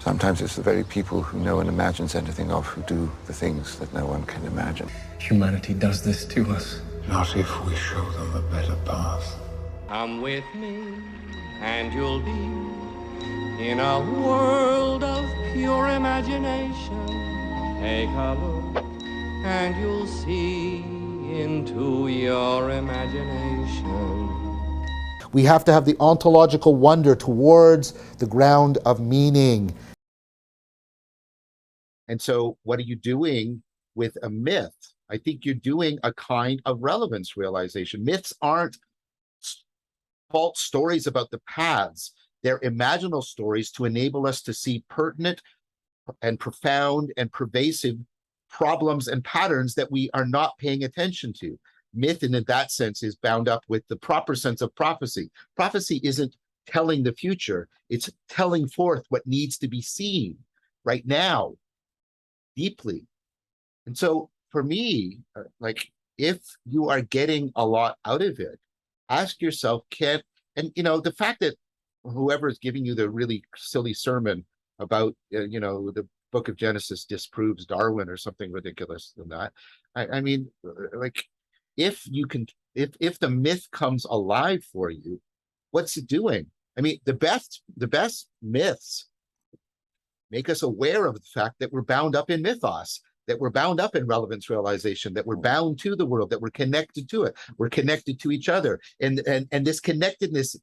Sometimes it's the very people who no one imagines anything of who do the things that no one can imagine. Humanity does this to us. Not if we show them a better path. Come with me, and you'll be in a world of pure imagination. Take a look, and you'll see into your imagination. We have to have the ontological wonder towards the ground of meaning. And so what are you doing with a myth? I think you're doing a kind of relevance realization. Myths aren't false stories about the paths. They're imaginal stories to enable us to see pertinent and profound and pervasive problems and patterns that we are not paying attention to. Myth, in that sense, is bound up with the proper sense of prophecy. Prophecy isn't telling the future, it's telling forth what needs to be seen right now, deeply. And so for me, like, if you are getting a lot out of it, ask yourself, the fact that whoever is giving you the really silly sermon about, the book of Genesis disproves Darwin or something ridiculous than that. I mean, like, if the myth comes alive for you, what's it doing? I mean, the best myths make us aware of the fact that we're bound up in mythos, that we're bound up in relevance realization, that we're bound to the world, that we're connected to it, we're connected to each other. And this connectedness,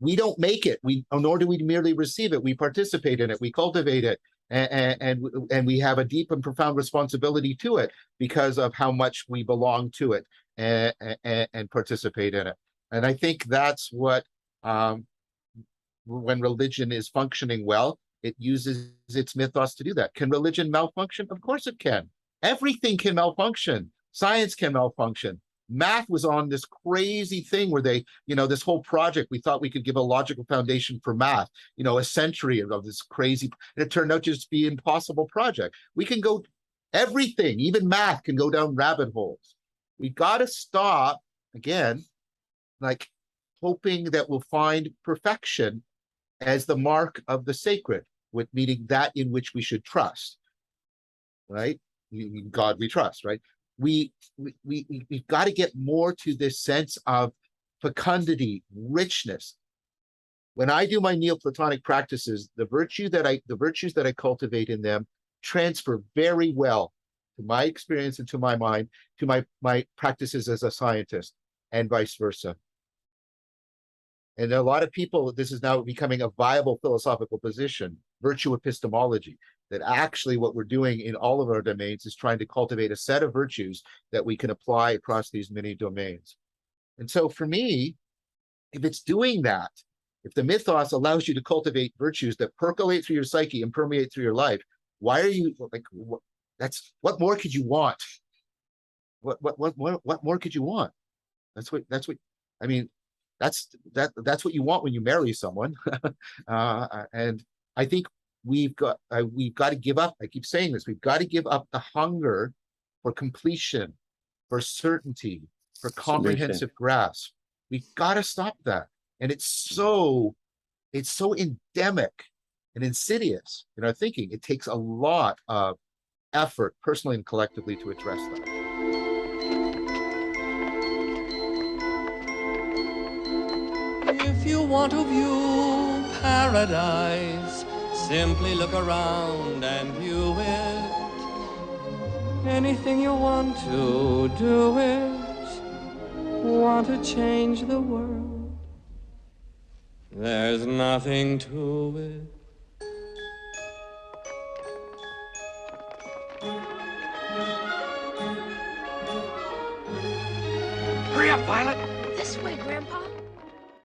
we don't make it, nor do we merely receive it, we participate in it, we cultivate it, and we have a deep and profound responsibility to it because of how much we belong to it and participate in it. And I think that's what, when religion is functioning well, it uses its mythos to do that. Can religion malfunction? Of course it can. Everything can malfunction. Science can malfunction. Math was on this crazy thing where they, this whole project, we thought we could give a logical foundation for math, a century of this crazy, and it turned out just to be an impossible project. We can go, everything, even math can go down rabbit holes. We got to stop, again, like hoping that we'll find perfection as the mark of the sacred, with meaning that in which we should trust, right? God we trust, right? We've got to get more to this sense of fecundity, richness. When I do my Neoplatonic practices, the virtues that I cultivate in them transfer very well to my experience and to my mind, to my practices as a scientist, and vice versa. And a lot of people, this is now becoming a viable philosophical position, virtue epistemology, that actually what we're doing in all of our domains is trying to cultivate a set of virtues that we can apply across these many domains. And so for me, if it's doing that, if the mythos allows you to cultivate virtues that percolate through your psyche and permeate through your life, why are you like, what more could you want? What more could you want? That's what I mean. That's what you want when you marry someone. And I think we've got to give up. I keep saying this. We've got to give up the hunger for completion, for certainty, for comprehensive grasp. We've got to stop that. And it's so endemic and insidious in our thinking. It takes a lot of effort, personally and collectively, to address that. If you want to view paradise, simply look around and view it. Anything you want to do it. Want to change the world, there's nothing to it. Hurry up, Violet! This way, Grandpa.